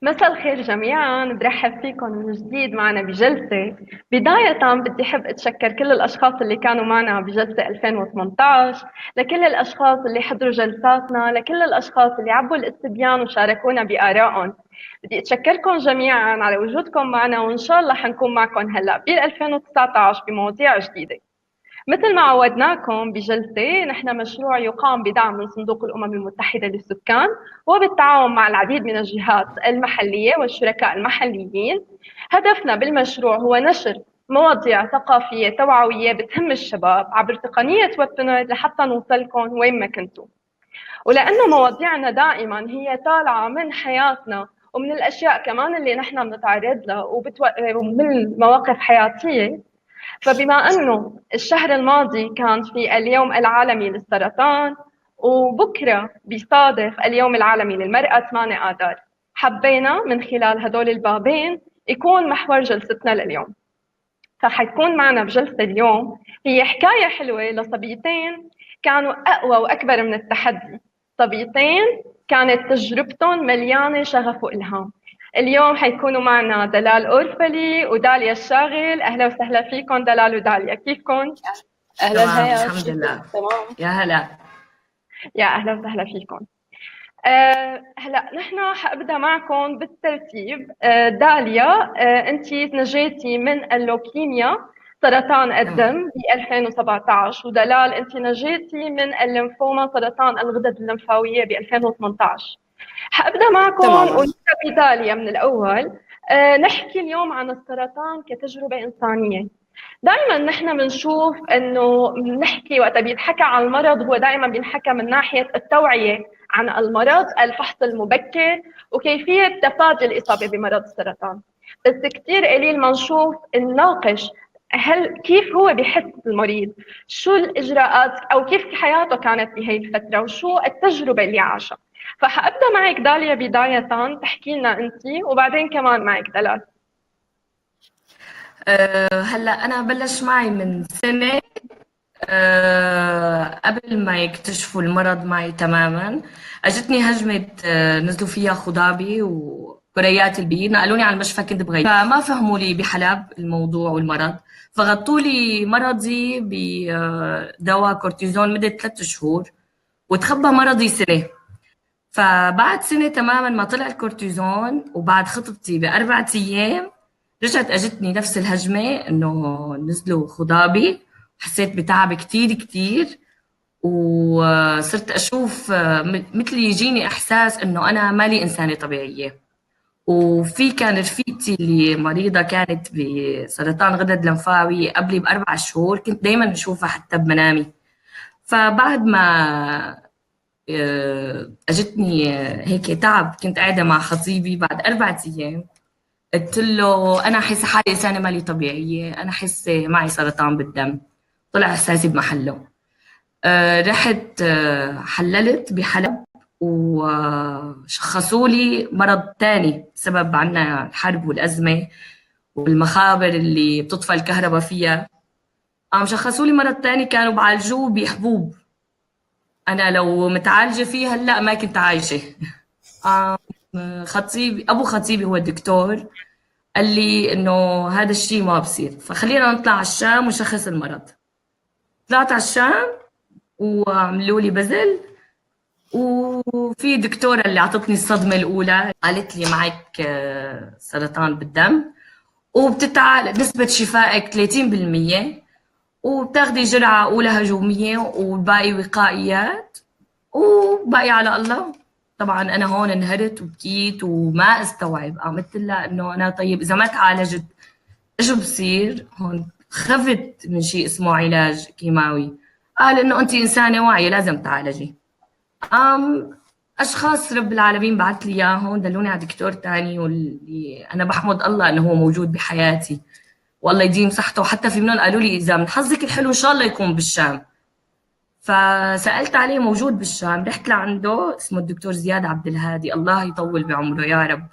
مساء الخير جميعا، برحب فيكم من جديد معنا بجلسة. بداية بدي أحب أتشكر كل الأشخاص اللي كانوا معنا بجلسة 2018، لكل الأشخاص اللي حضروا جلساتنا، لكل الأشخاص اللي عبوا الاستبيان وشاركونا بآرائهم. بدي أتشكركم جميعا على وجودكم معنا، وإن شاء الله حنكون معكم هلأ بال 2019 بمواضيع جديدة. مثل ما عودناكم بجلسة، نحن مشروع يقام بدعم من صندوق الأمم المتحدة للسكان، وبالتعاون مع العديد من الجهات المحلية والشركاء المحليين. هدفنا بالمشروع هو نشر مواضيع ثقافية توعوية بتهم الشباب عبر تقنية ويب تونر لحتى نوصلكم وين ما كنتوا. ولأنه مواضيعنا دائما هي طالعة من حياتنا ومن الأشياء كمان اللي نحن بنتعرض لها ومن مواقف حياتية، فبما أنه الشهر الماضي كان في اليوم العالمي للسرطان، وبكرة بيصادف اليوم العالمي للمرأة 8 آذار، حبينا من خلال هدول البابين يكون محور جلستنا لليوم. فحيكون معنا بجلسة اليوم هي حكاية حلوة لصبيتين كانوا أقوى وأكبر من التحدي. صبيتين كانت تجربتهم مليانة شغف وإلهام. اليوم حيكونوا معنا دلال أورفلي وداليا الشاغل. أهلا وسهلا فيكم دلال وداليا، كيفكم؟ أهلا تمام هيا، الحمد كيفك؟ لله. تمام. يا هلا. يا أهلا وسهلا فيكم. هلا نحن حابدا معكم بالترتيب. داليا، انت نجيتي من اللوكيميا، سرطان تمام الدم، ب 2017، ودلال انت نجيتي من الليمفوما، سرطان الغدد الليمفاويه، ب 2018. حابدا معكم تماما. ونبدا بداليا من الاول. نحكي اليوم عن السرطان كتجربه انسانيه. دائما نحن بنشوف انه بنحكي وقت بيتحكى عن المرض، هو دائما بينحكى من ناحيه التوعيه عن المرض، الفحص المبكر، وكيفيه تفادي الاصابه بمرض السرطان. بس كثير قليل ما نشوف نناقش كيف هو بيحس المريض، شو الاجراءات او كيف حياته كانت بهي الفتره، وشو التجربه اللي عاشها. فحابدا معك داليا بدايه، تحكي لنا انت، وبعدين كمان معك دلال. هلا أنا بلش معي من سنة. قبل ما يكتشفوا المرض معي تماما أجتني هجمة، نزلوا فيها خضابي وكريات البي، نقلوني على المشفى، كنت بغير فما فهموا لي بحلب الموضوع والمرض، فغطوا لي مرضي بدواء كورتيزون مدة 3 شهور، وتخبى مرضي سنة. فبعد سنة تماما ما طلع الكورتيزون وبعد خطبتي ب4 أيام رجعت أجتني نفس الهجمة، إنه نزلوا خضابي. حسيت بتعب كتير كتير، وصرت أشوف مثل يجيني إحساس إنه أنا مالي إنسانة طبيعية. وفي كان رفيقتي اللي مريضة كانت بسرطان غدد لمفاوي قبلي ب4 شهور، كنت دايما أشوفها حتى بمنامي. فبعد ما اجتني هيك تعب، كنت قاعده مع خطيبي بعد 4 ايام، قلت له انا حاسه حالي انسانه مالي طبيعيه، انا حاسه معي سرطان بالدم. طلع احساسي بمحله. رحت حللت بحلب، وشخصوا لي مرض تاني بسبب عنا الحرب والأزمة والمخابر اللي بتطفى الكهرباء فيها. قام شخصوا لي مرض تاني كانوا بعالجوه بحبوب. أنا لو متعالجة فيه هلأ ما كنت عايشة. آم، خطيبي أبو خطيبي هو الدكتور، قال لي إنه هذا الشيء ما بصير، فخلينا نطلع على الشام ونشخص المرض. طلعت على الشام وعملوا لي بزل، وفي دكتورة اللي أعطتني الصدمة الأولى قالت لي معك سرطان بالدم، وبتتعالج نسبة شفائك 30%، وبتاخدي جرعة أولى هجومية والباقي وقائيات، وباقي على الله. طبعا انا هون انهرت وبكيت وما استوعب. قامت لها انه انا طيب اذا ما تعالجت ايش بصير هون؟ خفت من شيء اسمه علاج كيماوي. قال انه انت انسانه واعيه لازم تعالجي. قام اشخاص رب العالمين بعث لي اياهم دلوني على دكتور تاني، واللي انا بحمد الله انه هو موجود بحياتي والله يديم صحته. وحتى في منهم قالوا لي اذا من حظك الحلو ان شاء الله يكون بالشام. فسألت عليه، موجود بالشام. رحت لعنده، اسمه الدكتور زياد عبد الهادي، الله يطول بعمره يا رب.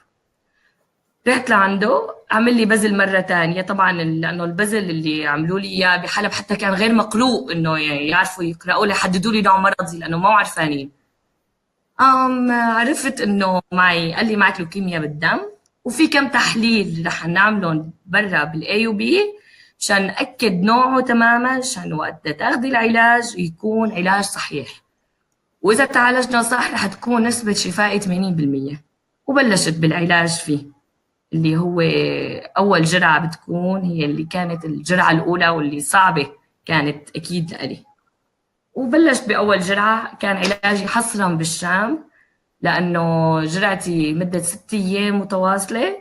رحت لعنده، عمل لي بزل مرة تانية. طبعا لأنه البزل اللي عملوا لي إياه بحلب حتى كان غير مقروء إنه يعني يعرفوا يقرأوا لي يحددوا لي نوع مرضي، لأنه ما عرفانين. عرفت انه معي، قال لي معك لوكيميا بالدم، وفي كم تحليل رح نعملهم برا بالاي يو بي مشان نأكد نوعه تماما، مشان وقت تاخذي العلاج يكون علاج صحيح. واذا تعالجنا صح رح تكون نسبة شفائي 80%. وبلشت بالعلاج فيه، اللي هو اول جرعة بتكون هي اللي كانت الجرعة الاولى، واللي صعبة كانت اكيد لإلي. وبلشت بأول جرعة، كان علاجي حصرا بالشام، لأنه جرعتي مدة 6 أيام متواصلة.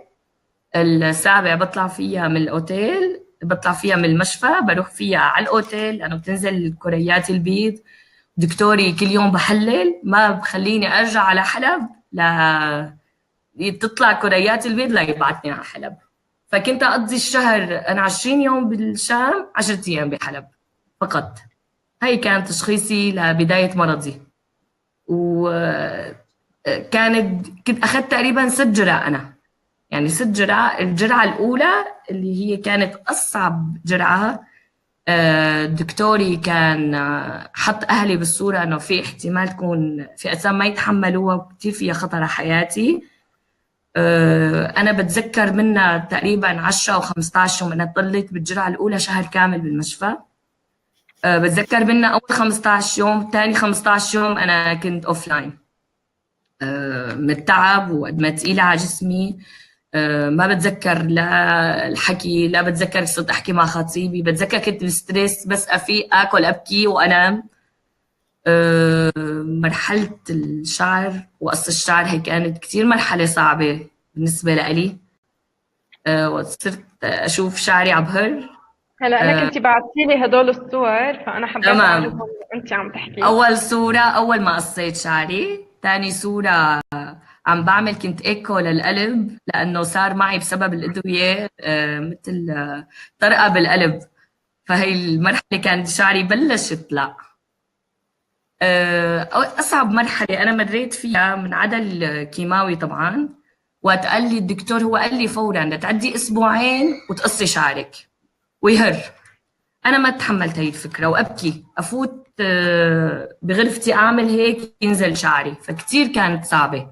السابع بطلع فيها من الأوتيل، بطلع فيها من المشفى، بروح فيها على الأوتيل لأنه بتنزل كريات البيض. دكتوري كل يوم بحلل، ما بخليني أرجع على حلب تطلع كريات البيض لا يبعتني على حلب. فكنت أقضي الشهر أنا 20 يوم بالشام، 10 أيام بحلب فقط. هاي كانت تشخيصي لبداية مرضي. كنت أخذت تقريبا 6 جرعة أنا، يعني 6 جرعة. الجرعة الأولى اللي هي كانت أصعب جرعة، دكتوري كان حط أهلي بالصورة إنه في احتمال تكون في أجسام ما يتحملوها وكتير فيها خطر على حياتي. أنا بتذكر منها تقريبا 10 أو 15 يوم. أنا ضليت بالجرعة الأولى شهر كامل بالمشفى. بتذكر منها أول 15 يوم، تاني 15 يوم أنا كنت أوف لاين من التعب وقد ما تقيلة على جسمي. ما بتذكر لا الحكي، لا بتذكر صرت أحكي مع خطيبي. بتذكر كنت الستريس بس أفيق أكل أبكي وأنام. مرحلة الشعر وقص الشعر هي كانت كتير مرحلة صعبة بالنسبة لإلي. وصرت أشوف شعري عبهر. هلا انا كنتي بعتي لي هدول الصور، فانا حبيت تمام. اعرضهم وانت عم تحكي. أول صورة أول ما قصيت شعري. تاني صورة عم بعمل كنت إيكو للقلب، لأنه صار معي بسبب الأدوية مثل طرقة بالقلب. فهي المرحلة كانت شعري بلش يطلع. أصعب مرحلة أنا مريت فيها من عدا الكيماوي طبعا، وقت قال لي الدكتور، هو قال لي فورا لتعدي أسبوعين وتقصي شعرك ويهر. أنا ما تحملت هاي الفكرة، وأبكي أفوت بغرفتي أعمل هيك ينزل شعري، فكتير كانت صعبة.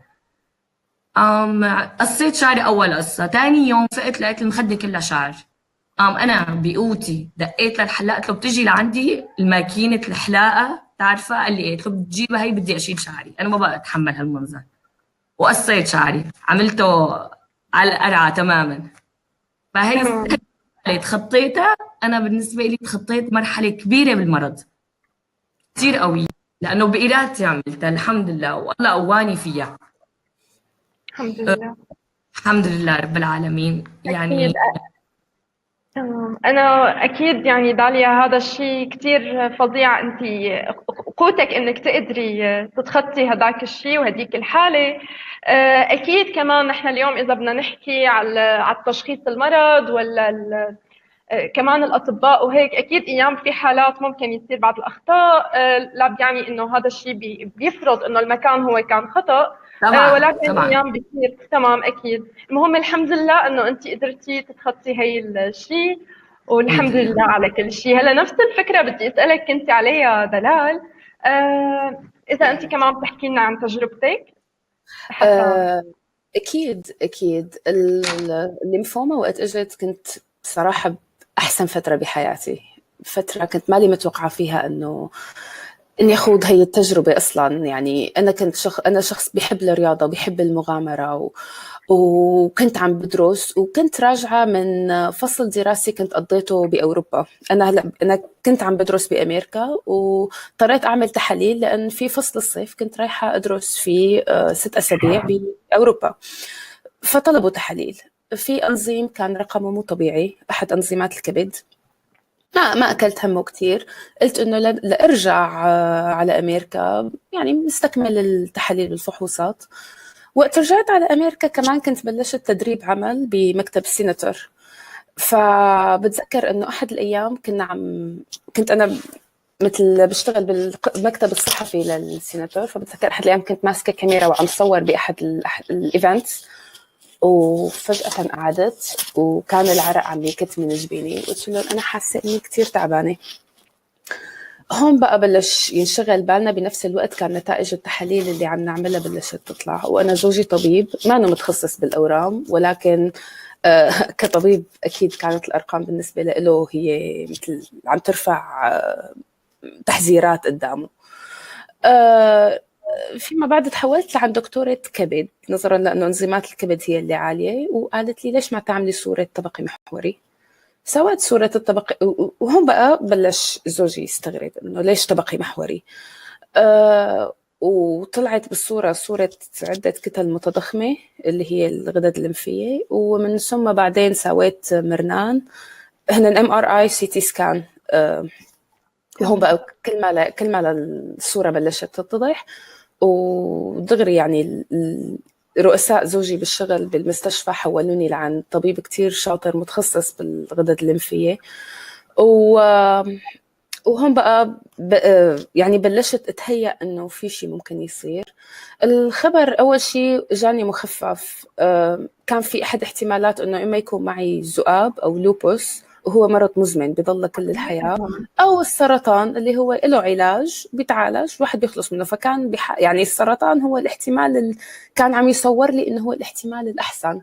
قصيت شعري أول قصة. تاني يوم فقت لقيت المخدة كلها شعر. أنا بقوتي دقيت للحلاق، قلت له بتجي لعندي الماكينة الحلاقة تعرفها؟ قال لي إيه. قلت له بتجيبها هي، بدي أشيل شعري، أنا ما بقى أتحمل هالمنظر. وقصيت شعري، عملته على القرعة تماما. فهي تمام. تخطيتها. أنا بالنسبة لي تخطيت مرحلة كبيرة بالمرض، كتير قوية، لأنه بإرادتي عملتها الحمد لله، والله قواني فيها. الحمد لله. الحمد لله رب العالمين اكيد. يعني. تمام. أنا أكيد يعني داليا هذا الشيء كتير فظيع. أنت قوتك إنك تقدري تتخطي هداك الشيء وهديك الحالة. أكيد كمان نحن اليوم إذا بدنا نحكي على تشخيص المرض ولا كمان الأطباء وهيك، أكيد أيام في حالات ممكن يصير بعض الأخطاء. لا بيعني إنه هذا الشيء بيفرض إنه المكان هو كان خطأ. طبعا ولكن طبعا. أيام بيصير تمام أكيد. المهم الحمد لله إنه أنت قدرتي تتخطي هي الشيء، الحمد والحمد لله لله. على كل شيء. هلا نفس الفكرة بدي أسألك كنت عليها دلال. إذا أنت كمان بتحكي لنا عن تجربتك حتى. آه، أكيد الليمفوما وقت إجت كنت بصراحة بأحسن فترة بحياتي. فترة كنت مالي متوقعة فيها إني أخوض هي التجربة أصلا. يعني أنا كنت أنا شخص بيحب الرياضة وبيحب المغامرة وكنت عم بدرس، وكنت راجعة من فصل دراسي كنت قضيته بأوروبا. أنا كنت عم بدرس بأمريكا، واضطريت أعمل تحاليل لأن في فصل الصيف كنت رايحة أدرس فيه 6 أسابيع بأوروبا. فطلبوا تحاليل في أنظيم كان رقمه مو طبيعي، أحد أنظيمات الكبد. ما أكلت همه كتير. قلت إنه لأرجع على أمريكا يعني نستكمل التحاليل والفحوصات. وقت رجعت على أمريكا كمان كنت بلشت تدريب عمل بمكتب السيناتور. فبتذكر إنه أحد الأيام كنت أنا مثل بشتغل بالمكتب الصحفي للسيناتور. فبتذكر أحد الأيام كنت ماسكة كاميرا وعم صور بأحد الإيفنتس، وفجأة قعدت وكان العرق عم يكت من جبيني. قلت له أنا حاسة إني كتير تعبانة. هون بقى بلش ينشغل بالنا. بنفس الوقت كان نتائج التحاليل اللي عم نعملها بلشت تطلع، وأنا زوجي طبيب ما أنه متخصص بالأورام، ولكن كطبيب أكيد كانت الأرقام بالنسبة له هي مثل عم ترفع تحذيرات قدامه. فيما بعد تحولت لعند دكتورة كبد، نظرا لأنه انزيمات الكبد هي اللي عالية، وقالت لي ليش ما تعملي صورة طبقي محوري. سويت صورة الطبقي، وهون بقى بلش زوجي يستغرب إنه ليش طبقي محوري. وطلعت بالصورة صورة عدة كتل متضخمة اللي هي الغدد الليمفية، ومن ثم بعدين سويت مرنان، هن MRI CT سكان. وهون بقى كل ما الصورة بلشت تتضح، ودغري يعني رؤساء زوجي بالشغل بالمستشفى حولوني لعند طبيب كتير شاطر متخصص بالغدد الليمفية. وهون بقى يعني بلشت اتهيأ انه في شيء ممكن يصير. الخبر اول شيء جاني مخفف، كان في احد احتمالات انه اما يكون معي ذؤاب او لوبوس وهو مرض مزمن بيضل كل الحياة، او السرطان اللي هو له علاج بيتعالج الواحد بيخلص منه. فكان يعني السرطان هو الاحتمال اللي كان عم يصور لي انه هو الاحتمال الاحسن.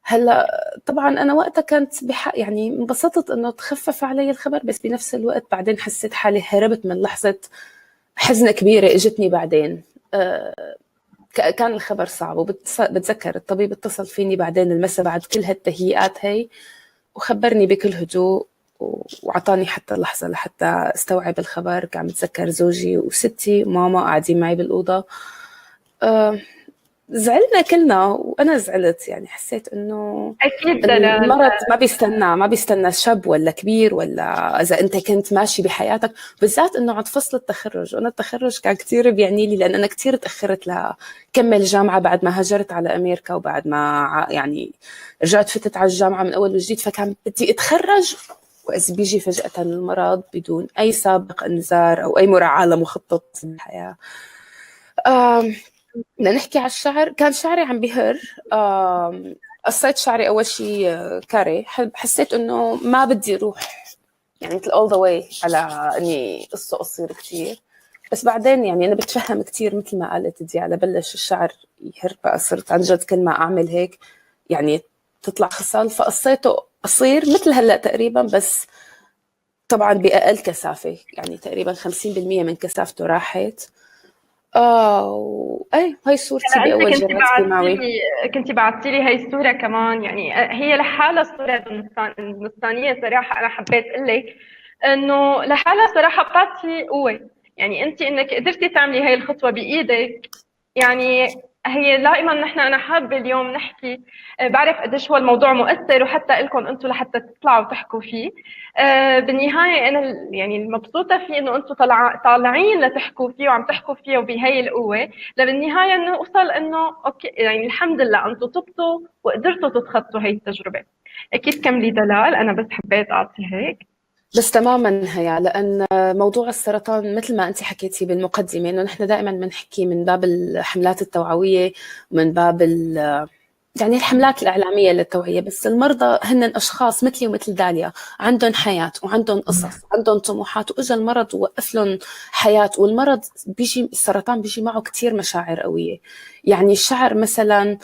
هلا طبعا انا وقتها كنت يعني انبسطت انه تخفف علي الخبر، بس بنفس الوقت بعدين حسيت حالي هربت من لحظة حزنة كبيرة اجتني بعدين. كان الخبر صعب، وبتذكر الطبيب اتصل فيني بعدين المساء بعد كل هالتهيئات هي، وخبرني بكل هدوء، وعطاني حتى لحظة لحتى استوعب الخبر. كان متذكر زوجي وستي وماما قاعدين معي بالأوضة. زعلنا كلنا وأنا زعلت، يعني حسيت إنه أكيد دلال. المرض ما بيستنى شاب ولا كبير، ولا إذا أنت كنت ماشي بحياتك، بالذات إنه عند فصل التخرج. وأنا التخرج كان كتير بيعني لي، لأن أنا كتير تأخرت لكمل جامعة بعد ما هاجرت على أمريكا، وبعد ما يعني رجعت فتت على الجامعة من أول وجديد، فكان بدي أتخرج وإذ بيجي فجأة المرض بدون أي سابق إنذار أو أي مراعاة لمخطط الحياة. بدنا نحكي على الشعر. كان شعري عم بهر. قصيت شعري أول شيء كاري. حسيت إنه ما بدي أروح يعني مثل all the way على إني قصير كتير، بس بعدين يعني أنا بتفهم كتير مثل ما قالت ديالا، بلش الشعر يهر بقى، صرت عن جد كل ما أعمل هيك يعني تطلع خصال، فقصيته قصير مثل هلأ تقريبا، بس طبعا بأقل كثافة، يعني تقريبا 50% من كثافته راحت. اي هاي صورتي انت باول جرعه كيماوي. كنتي بعثتي لي هي الصوره كمان، يعني هي لحالها الصوره النصانيه صراحه. انا حبيت اقول لك انه لحالها صراحه بتعطي قوه، يعني انت انك قدرتي تعملي هي الخطوه بايدك. يعني هي دائما نحن، انا حابه اليوم نحكي، بعرف قديش هو الموضوع مؤثر، وحتى لكم انتم لحتى تطلعوا تحكوا فيه. بالنهايه انا يعني مبسوطه فيه انه انتم طالعين لتحكوا فيه وعم تحكوا فيه وبهي القوه، بالنهايه نوصل انه اوكي، يعني الحمد لله انتم تبطوا وقدرتوا تتخطوا هي التجربه. اكيد كملي دلال، انا بس حبيت اعطي هيك. بس تماما هيا، لأن موضوع السرطان مثل ما أنت حكيتي بالمقدمة، إنه نحن دائما بنحكي من باب الحملات التوعوية ومن باب يعني الحملات الإعلامية للتوعية، بس المرضى هن أشخاص مثلي ومثل داليا، عندهم حياة وعندهم قصص، عندهم طموحات، وإجا المرض ووقف لهم حياة. والمرض بيجي، السرطان بيجي معه كتير مشاعر قوية. يعني الشعر مثلا،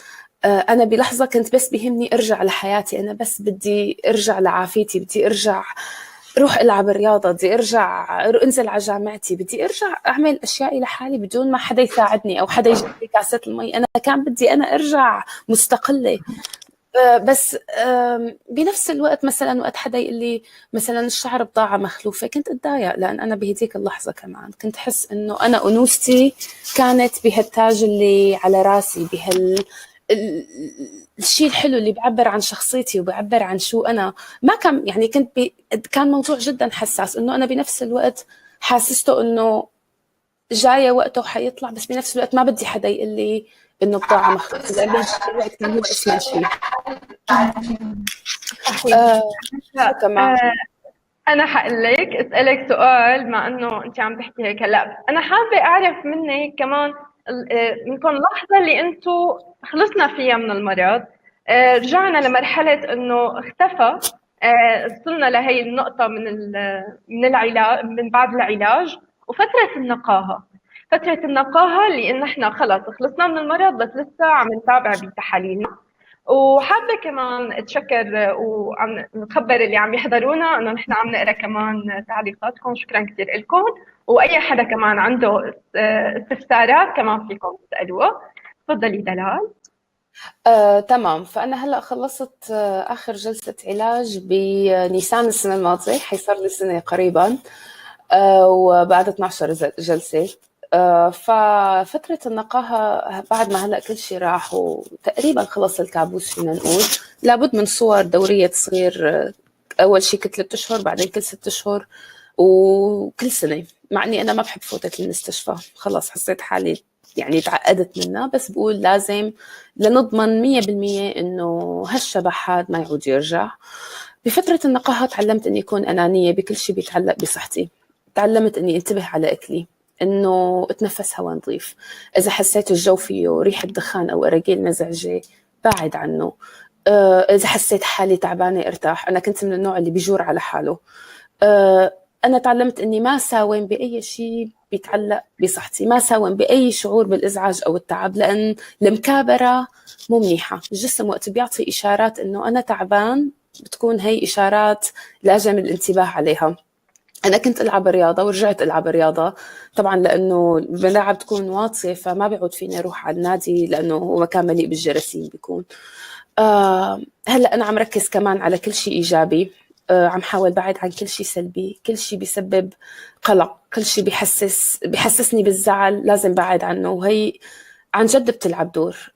أنا بلحظة كنت بس بيهمني أرجع لحياتي، أنا بس بدي أرجع لعافيتي، بدي أرجع روح ألعب رياضة، بدي أرجع أنزل على جامعتي، بدي أرجع أعمل أشيائي لحالي بدون ما حدا يساعدني أو حدا يجيب لي كاسة المي. أنا كان بدي أنا أرجع مستقلة. بس بنفس الوقت مثلا وقت حدا يقول لي مثلا الشعر بضاعة مخلوفة، كنت أتضايق، لأن أنا بهديك اللحظة كمان كنت أحس إنه أنا أنوثتي كانت بهالتاج اللي على راسي، الشيء الحلو اللي بيعبر عن شخصيتي وبيعبر عن شو أنا. ما كان يعني كان موضوع جدا حساس، إنه أنا بنفس الوقت حاسسته إنه جاية وقته وحيطلع، بس بنفس الوقت ما بدي حدا يقول لي إنه بضاعة مخلوقة، لأن بهذا الوقت كان هو اسمه شيء. شو كمان؟ انا حقلك اسالك سؤال، مع انه انت عم تحكي هيك. هلا انا حابه اعرف منك كمان، منكم اللحظه اللي انتم خلصنا فيها من المرض، رجعنا لمرحله انه اختفى، وصلنا لهي النقطة من العلاج، من بعد العلاج. وفترة النقاهة، فترة النقاهة اللي إن إحنا خلص خلصنا من المرض بس لسه عم نتابع بتحاليلنا. وحابة كمان أتشكر وعم نخبر اللي عم يحضرونا إنه نحن عم نقرأ كمان تعليقاتكم. شكرا كثير لكم. وأي حدا كمان عنده استفسارات كمان فيكم تسألوها. تفضلي دلال. تمام. فأنا هلأ خلصت آخر جلسة علاج بنيسان السنة الماضية، حيصير لي سنة قريبا، وبعد 12 جلسة. ففترة النقاهة بعد ما هلأ كل شيء راح وتقريبا خلص الكابوس فينا نقول، لابد من صور دورية تصير أول شيء كل 3 أشهر، بعدين كل 6 أشهر، وكل سنة. مع إني أنا ما بحب فوتة المستشفى، خلص حسيت حالي يعني تعقدت منها، بس بقول لازم لنضمن 100% إنه هالشبح هاد ما يعود يرجع. بفترة النقاهة تعلمت إني أكون أنانية بكل شيء بيتعلق بصحتي. تعلمت إني انتبه على أكلي، إنه أتنفس هواء نظيف. إذا حسيت الجو فيه ريحة دخان أو أراجيل مزعجة بعد عنه. إذا حسيت حالي تعبانة ارتاح. أنا كنت من النوع اللي بيجور على حاله. أنا تعلمت إني ما ساوم بأي شيء بيتعلق بصحتي، ما ساوم بأي شعور بالإزعاج أو التعب، لأن المكابرة مو منيحة. الجسم وقت بيعطي إشارات إنه أنا تعبان بتكون هي إشارات لازم الانتباه عليها. أنا كنت ألعب رياضة ورجعت ألعب رياضة طبعاً، لأنه الملاعب تكون واطية فما بيعود فيني أروح على النادي لأنه هو مكان مليء بالجراثيم بيكون. هلأ أنا عم ركز كمان على كل شيء إيجابي. عم حاول بعد عن كل شيء سلبي، كل شيء بيسبب قلق، كل شيء بيحسسني بالزعل لازم بعد عنه. وهي عن جد بتلعب دور،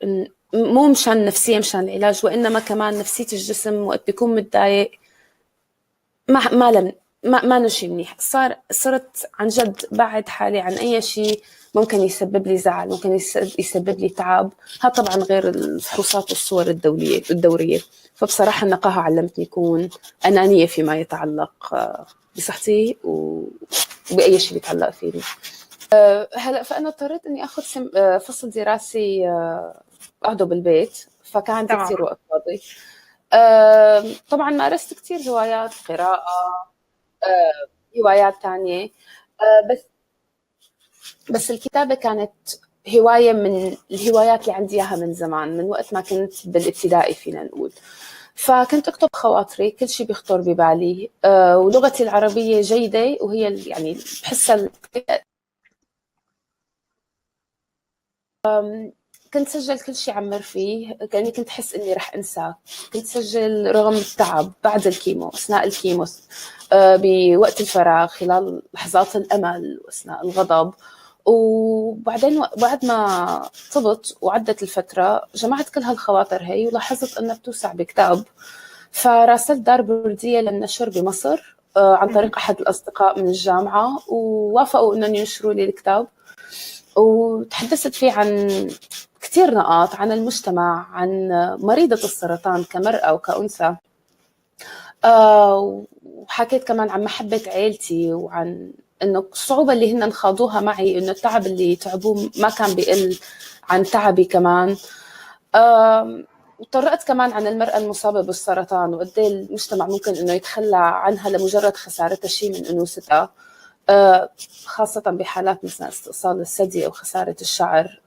مو مشان النفسية مشان العلاج، وإنما كمان نفسية الجسم وقت بيكون متضايق ما نشي منيح. صرت عن جد بعد حالي عن أي شيء ممكن يسبب لي زعل، ممكن يسبب لي تعب. هذا طبعا غير الفحوصات والصور الدورية. فبصراحة النقاهة علمتني أكون أنانية فيما يتعلق بصحتي وبأي شيء بيتعلق فيني. هلأ فأنا اضطريت إني أخذ فصل دراسي أقعده بالبيت، فكان عندي كثير وقت فاضي. طبعا مارست كثير هوايات، قراءة، هوايات تانية. بس الكتابة كانت هواية من الهوايات اللي عندي إياها من زمان، من وقت ما كنت بالابتدائي فينا نقول. فكنت أكتب خواطري، كل شيء بيخطر ببالي. ولغتي العربية جيدة، وهي يعني بحسها كنت سجل كل شيء عمر فيه، كأني كنت أحس إني رح أنساه. كنت سجل رغم التعب، بعد الكيمو، أثناء الكيمو، بوقت الفراغ، خلال لحظات الأمل وأثناء الغضب. وبعدين بعد ما طبت وعدت الفترة جمعت كل هالخواطر هي ولاحظت أنها بتوسع بكتاب. فراسلت دار بردية للنشر بمصر عن طريق أحد الأصدقاء من الجامعة، ووافقوا أنهم ينشروا لي الكتاب. وتحدثت فيه عن كتير نقاط عن المجتمع، عن مريضة السرطان كمرأة وكأنثى. وحكيت كمان عن محبة عيلتي، وعن إنه الصعوبة اللي هن خاضوها معي، إنه التعب اللي تعبوه ما كان بيقل عن تعبي كمان. وطرقت كمان عن المرأة المصابة بالسرطان، وقد ايه المجتمع ممكن إنه يتخلى عنها لمجرد خسارتها شيء من أنوثتها، خاصة بحالات مثل استئصال الثدي أو خسارة الشعر.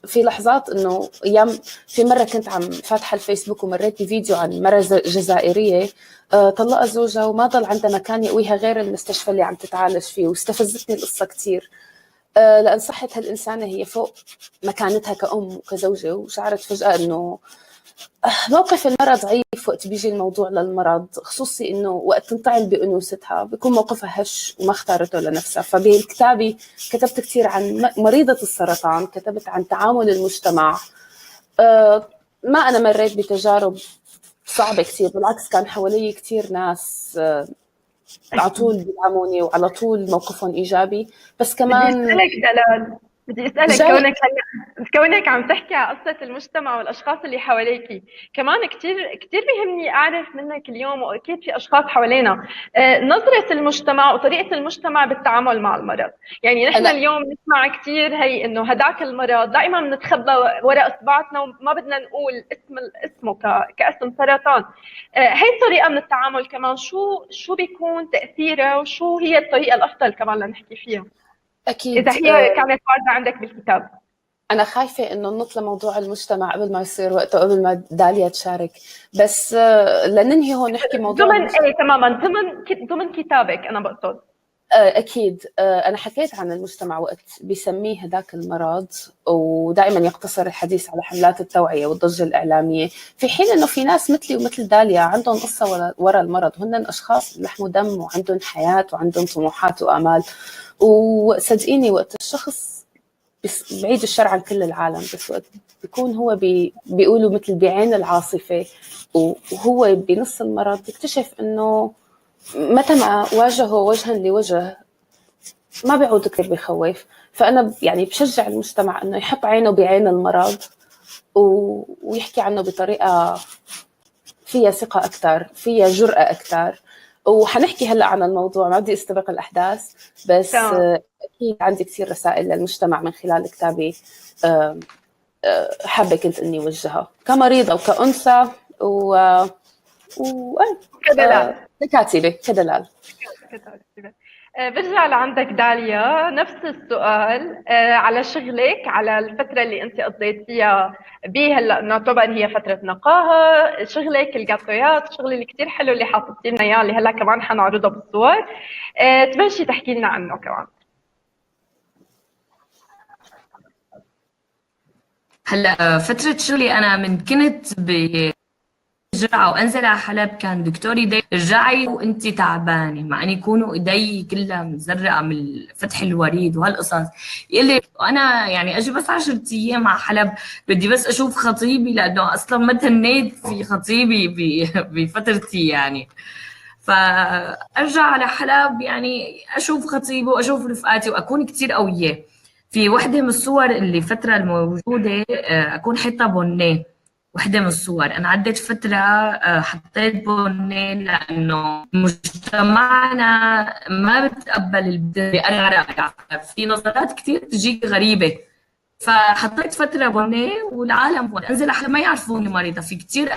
في لحظات إنه أيام، في مرة كنت عم فاتحة الفيسبوك ومريت بفيديو عن مرة جزائرية طلقت زوجها وما ضل عندها مكان يقويها غير المستشفى اللي عم تتعالج فيه. واستفزتني القصة كتير، لأن صحة هالإنسانة هي فوق مكانتها كأم وكزوجة. وشعرت فجأة إنه موقف المرأة ضعيف وقت بيجي الموضوع للمرض، خصوصي إنه وقت تنطعن بأنوثتها بيكون موقفها هش وما اختارته لنفسها. فبكتابي كتبت كتير عن مريضة السرطان، كتبت عن تعامل المجتمع. ما أنا مريت بتجارب صعبة كتير، بالعكس كان حوالي كتير ناس على طول بيدعموني وعلى طول موقفهم إيجابي. بس كمان بدي أسألك دلال، بدي اسالك، جاي. كونك عم تحكي على قصه المجتمع والاشخاص اللي حواليكي، كمان كثير كثير بيهمني اعرف منك اليوم، واكيد في اشخاص حوالينا، نظره المجتمع وطريقه المجتمع بالتعامل مع المرض. يعني نحن انا اليوم نسمع كثير هي انه هداك المرض، دائما بنتخبى وراء اصبعتنا وما بدنا نقول اسمه كاسم سرطان. هي الطريقه من التعامل كمان، شو بيكون تاثيرها، وشو هي الطريقه الافضل كمان لنحكي فيها اكيد. إذا هي كانت واردة عندك بالكتاب؟ أنا خايفة إنه ننط لموضوع المجتمع قبل ما يصير وقته، قبل ما داليا تشارك. بس لننهي هون نحكي موضوع ضمن المجتمع. إيه تماما، ضمن كتابك أنا بقصد. أكيد. أنا حكيت عن المجتمع وقت بيسميه هداك المرض، ودائما يقتصر الحديث على حملات التوعية والضجة الإعلامية، في حين إنه في ناس مثلي ومثل داليا عندهم قصة وراء المرض، هن أشخاص لحم ودم وعندهم حياة وعندهم طموحات وآمال. وصدقيني وقت الشخص بعيد الشر عن كل العالم، بس وقت بيكون هو بيقولوا مثل بعين العاصفة وهو بنص المرض، بيكتشف إنه متى ما واجهه وجها لوجه ما بيعود كثير بيخوف. فأنا يعني بشجع المجتمع إنه يحط عينه بعين المرض ويحكي عنه بطريقة فيها ثقة أكثر، فيها جرأة أكثر. وحنحكي هلأ عن الموضوع، ما بدي استبق الأحداث، بس تمام. أكيد عندي كثير رسائل للمجتمع من خلال كتابي، حابة كنت إني أوجهها كمريضة وكأنثى و... كدلال. ككاتبة كدلال. برجع لعندك داليا، نفس السؤال على شغلك، على الفترة اللي انت قضيتيها هلا نعتبر هي فترة نقاهة، شغلك الجاتويات، الشغل اللي كتير حلو اللي حاططي لنا اياه، اللي هلا كمان حنعرضه بالصور. تبلشي تحكي لنا عنه كمان. هلا فترة شغلي أنا من كنت جرعة وانزل على حلب كان دكتوري داي ارجعي وانت تعبانه، مع ان يكونوا ايدي كلها مزرقه من فتح الوريد وهالقصص. يقول لي انا يعني اجي بس 10 ايام على حلب، بدي بس اشوف خطيبي لانه اصلا ما تهنيت في خطيبي بفترتي يعني. فارجع على حلب يعني اشوف خطيبي واشوف رفقاتي واكون كتير قويه. في وحده من الصور اللي فتره الموجوده اكون حاطه بونيه. وحدة من الصور أنا عدت فترة حطيت بني لأنه مجتمعنا ما بتقبل البنت بقرع، في نظرات كتير تجيك غريبة. فحطيت فترة بني والعالم أنزل أحلى ما يعرفوني مريضة، في كتير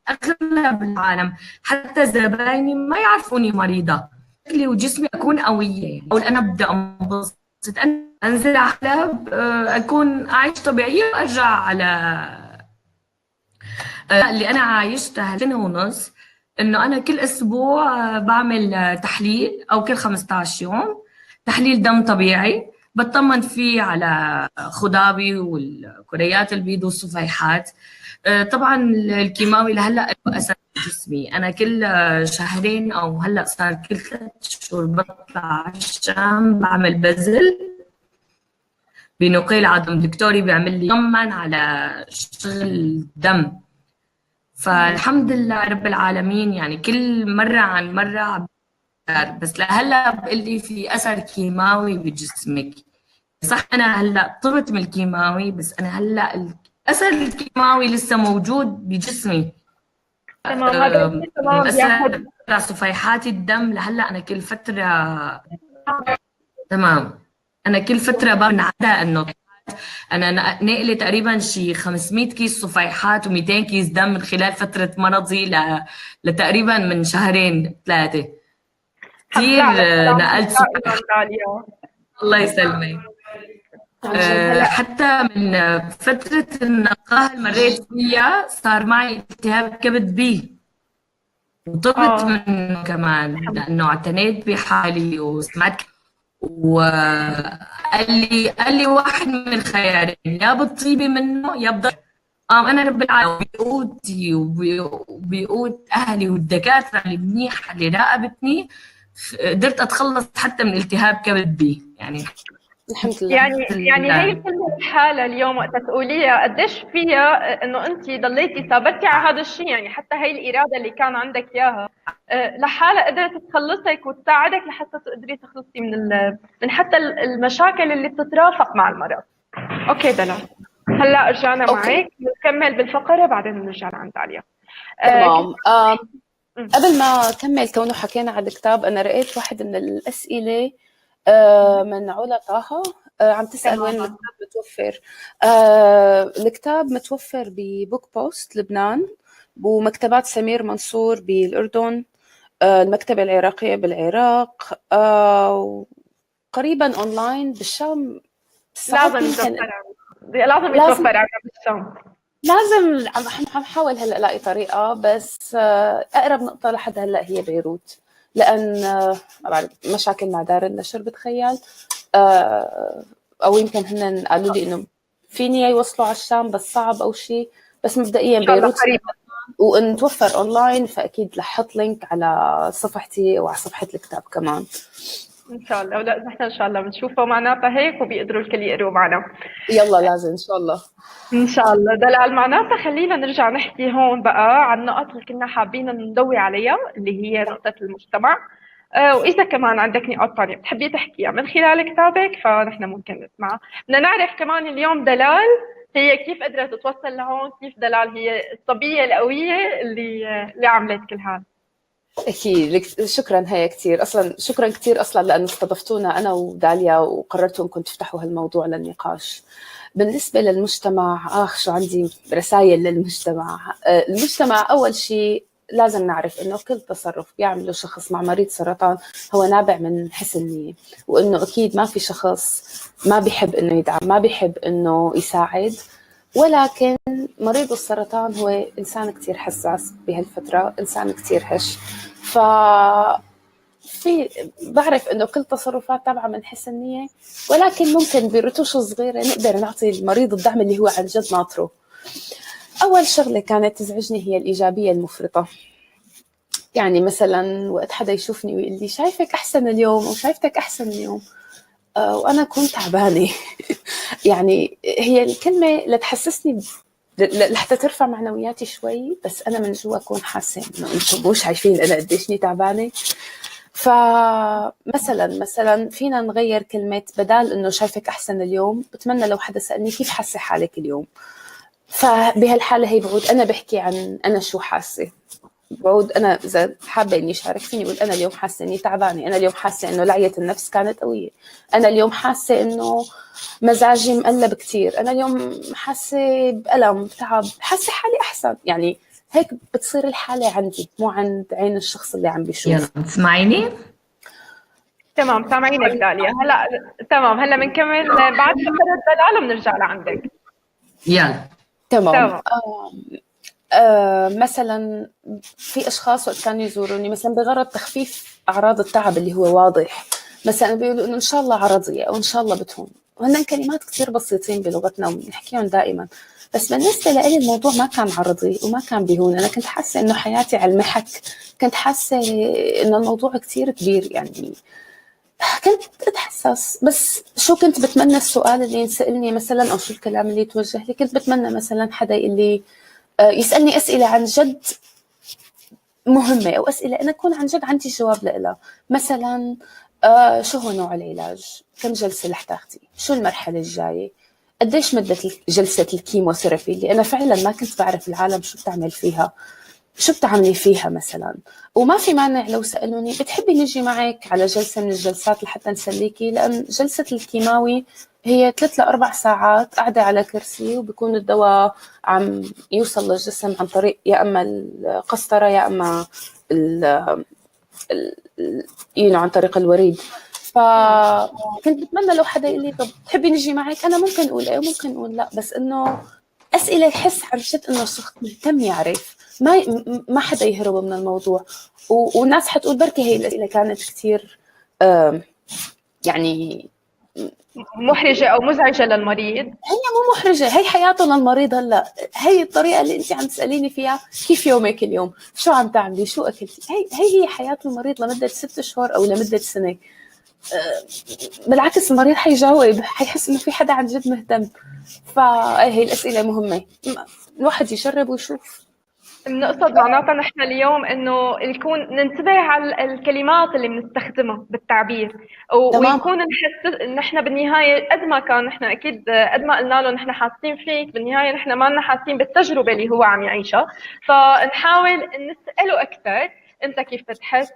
أغلب العالم حتى زبايني ما يعرفوني مريضة. شكلي وجسمي أكون قوية، يعني أقول أنا بدي أنبسط، أنزل على حلب أكون أعيش طبيعية وأرجع على اللي انا عايشتها سنه ونص. انه انا كل اسبوع بعمل تحليل او كل 15 يوم تحليل دم طبيعي بطمن فيه على خضابي والكريات البيض والصفيحات. طبعا الكيماوي لهلا له اثر جسمي. انا كل شهرين او هلا صار كل 3 شهور بطلع على الشام بعمل بذل بنقيل عظم. دكتوري بيعمل لي يمن على شغل دم. فالحمد لله رب العالمين، يعني كل مرة عن مرة عم بتغير. بس لهلا بقول لي في أثر كيماوي بجسمك. صح أنا هلا طلعت من الكيماوي، بس أنا هلا الأثر الكيماوي لسه موجود بجسمي. تمام، هذا الشيء تمام بياخذ. مؤثر على صفيحات الدم. لهلا أنا كل فترة تمام، أنا كل فترة بنعدى إنه انا ناقله تقريبا شي 500 كيس صفيحات و200 كيس دم من خلال فتره مرضي لتقريبا من شهرين 3. الحمد كثير لله على نقلت سلامتك صفيحات. دائما داليا. الله يسلمك. عن جد. هلا حتى من فتره النقاهه اللي مريت فيها صار معي التهاب كبد بي، وطبت اه منه كمان الحمد لانه اعتنيت بحالي وسمعت. وقال لي واحد من الخيارين، يا بتطيبي منه يا بضل. انا رب العالمين بقوتي وبقوت اهلي والدكاتره المنيحه اللي راقبتني قدرت اتخلص حتى من التهاب كبد بي يعني. الحمد لله. يعني هي الكلمة الحالة اليوم وقت تقوليها قديش فيها انه انت ضليتي ثابتي على هذا الشيء، يعني حتى هي الإرادة اللي كان عندك اياها لحالها قدرت تخلصك وتساعدك لحتى تقدري تخلصي من حتى المشاكل اللي بتترافق مع المرض. اوكي دلال، هلا رجعنا اوكي معك نكمل بالفقرة بعدين نرجع لعند داليا. تمام. مم. قبل ما أكمل كونه حكينا عن الكتاب، أنا رأيت واحد من الأسئلة من علا طه، عم تسأل وين تماما. الكتاب متوفر. الكتاب متوفر ببوك بوست لبنان، ومكتبات سمير منصور بالأردن، المكتبة العراقية بالعراق، قريبا أونلاين بالشام. لازم صعب يمكن. يتوفر لازم لازم يتوفر عندنا بالشام. لازم عم حاول هلا الاقي طريقه، بس اقرب نقطه لحد هلا هي بيروت، لان ما بعرف مشاكل مع دار النشر بتخيل، او يمكن هن قالوا لي انه فيني يوصلوا على الشام بس صعب او شيء، بس مبدئيا ان شاء الله بيروت قريبا. وان توفر اونلاين فاكيد رح احط لينك على صفحتي وعلى صفحه الكتاب كمان. ان شاء الله، ولا نحن ان شاء الله بنشوفه معناتها هيك وبيقدروا الكل يقروا معنا. يلا لازم ان شاء الله. ان شاء الله دلال، معناتها خلينا نرجع نحكي هون بقى عن النقط اللي كنا حابين نضوي عليها، اللي هي نقطة المجتمع. وإذا كمان عندك نقاط تانية بتحبي تحكيها من خلال كتابك فنحن ممكن نسمعها. بدنا نعرف كمان اليوم دلال هي كيف قدرت توصل لهون، كيف دلال هي الصبية القوية اللي عملت كل هذا. أكيد شكرا هيا كتير، أصلا شكرا كتير أصلا لأنه استضفتونا أنا وداليا وقررتوا أنكم تفتحوا هالموضوع للنقاش. بالنسبة للمجتمع، شو عندي رسائل للمجتمع. المجتمع أول شيء لازم نعرف إنه كل تصرف بيعمله شخص مع مريض سرطان هو نابع من حسن نية، وإنه أكيد ما في شخص ما بيحب إنه يدعم، ما بيحب إنه يساعد، ولكن مريض السرطان هو إنسان كتير حساس بهالفترة، إنسان كتير هش. في بعرف إنه كل تصرفات تابعة من حسن نية، ولكن ممكن برتوش صغيرة نقدر نعطي المريض الدعم اللي هو عن جد ناطره. أول شغلة كانت تزعجني هي الإيجابية المفرطة. يعني مثلا وقت حدا يشوفني ويقول لي شايفك أحسن اليوم أو شايفتك أحسن اليوم، وأنا كنت تعبانة. يعني هي الكلمة لتحسسني لحتى ترفع معنوياتي شوي، بس أنا من جوا أكون حاسة إنه أنتم مو شايفين أنا قديشني تعبانة. فمثلا فينا نغير كلمة، بدال إنه شايفك أحسن اليوم بتمنى لو حدا سألني كيف حاسة حالك اليوم. فبهالحالة هي بعود أنا بحكي عن أنا شو حاسة، بعود أنا إذا حابة إني شارك فيني بقول أنا اليوم حاسة إني تعبانة، أنا اليوم حاسة إنه لعية النفس كانت قوية، أنا اليوم حاسة إنه مزاجي مقلب كتير، أنا اليوم حاسة بألم تعب، حاسة حالي أحسن. يعني هيك بتصير الحالة عندي مو عند عين الشخص اللي عم بيشوف. يلا تسمعيني؟ تمام سامعينك داليا. هلا تمام، هلا بنكمل بعد فقرة دلال بنرجع لعندك. يلا. تمام. تمام. مثلا في أشخاص وقت كانوا يزوروني مثلا بغرض تخفيف أعراض التعب اللي هو واضح، مثلا بيقولوا إنه إن شاء الله عرضية أو إن شاء الله بتهون، وهن كلمات كتير بسيطين بلغتنا وبنحكيهم دائما، بس بالنسبة لي الموضوع ما كان عرضي وما كان بيهون. أنا كنت حاسة إنه حياتي على المحك، كنت حاسة إنه الموضوع كتير كبير، يعني كنت أتحسس. بس شو كنت بتمنى السؤال اللي ينسألني مثلا أو شو الكلام اللي يتوجه لي، كنت بتمنى مثلا حدا يقول لي يسألني أسئلة عن جد مهمة أو أسئلة أنا أكون عن جد عندي جواب لها. مثلا شو هو نوع العلاج، كم جلسة رح تاخدي، شو المرحلة الجاية، قديش مدة جلسة الكيموثيرابي اللي أنا فعلا ما كنت بعرف العالم شو بتعمل فيها، شو بتعملي فيها مثلا. وما في مانع لو سألوني بتحبي نجي معك على جلسة من الجلسات لحتى نسليكي، لأن جلسة الكيماوي هي 3 ل 4 ساعات قاعدة على كرسي وبيكون الدواء عم يوصل للجسم عن طريق يا أما القسطرة يا أما عن طريق الوريد. فكنت بتمنى لو حدا يقول لي طب تحبي نجي معك، أنا ممكن أقول إيه وممكن أقول لا، بس إنه أسئلة يحس عن جد إنه الشخص مهتم يعرف، ما حدا يهرب من الموضوع. والناس حتقول بركي هي الأسئلة كانت كتير يعني محرجة أو مزعجة للمريض. هي مو محرجة، هي حياتنا المريض. هلا هي الطريقة اللي انت عم تسأليني فيها كيف يومك اليوم، شو عم تعملي، شو أكلتي، هي حياة المريض لمدة 6 شهور أو لمدة سنة. بالعكس المريض حيجاوب، حيحس إنه في حدا عن جد مهتم. فهي الأسئلة مهمة، الواحد يجرب ويشوف. بنقصد معناتها نحن اليوم انه يكون ننتبه على الكلمات اللي بنستخدمها بالتعبير، تمام. ويكون نحس نحن بالنهايه قد ما كان نحن اكيد قد ما قلنا له نحن حاسين فيك، بالنهايه نحن ما لنا حاسين بالتجربه اللي هو عم يعيشها، فنحاول نساله اكثر انت كيف بتحس،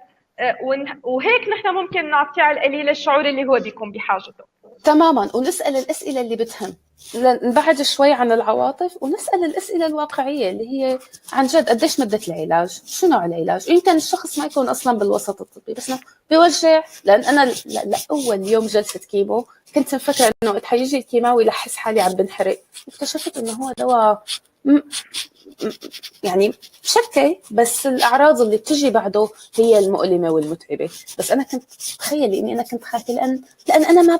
وهيك نحن ممكن نعطيه على القليل الشعور اللي هو بيكون بحاجته. تماما، ونسأل الأسئلة اللي بتهم، نبعد شوي عن العواطف ونسأل الأسئلة الواقعية اللي هي عن جد قديش مدة العلاج، شو نوع العلاج. يمكن الشخص ما يكون أصلا بالوسط الطبي بس إنه بيوجع، لأن أنا لأول يوم جلسة كيمو كنت مفكرة إنه حيجي الكيماوي لحس حالي عم بنحرق، اكتشفت إنه هو دواء يعني شكي، بس الأعراض اللي بتجي بعده هي المؤلمة والمتعبة. بس أنا كنت تخيلي إني أنا كنت خايفة لأن أنا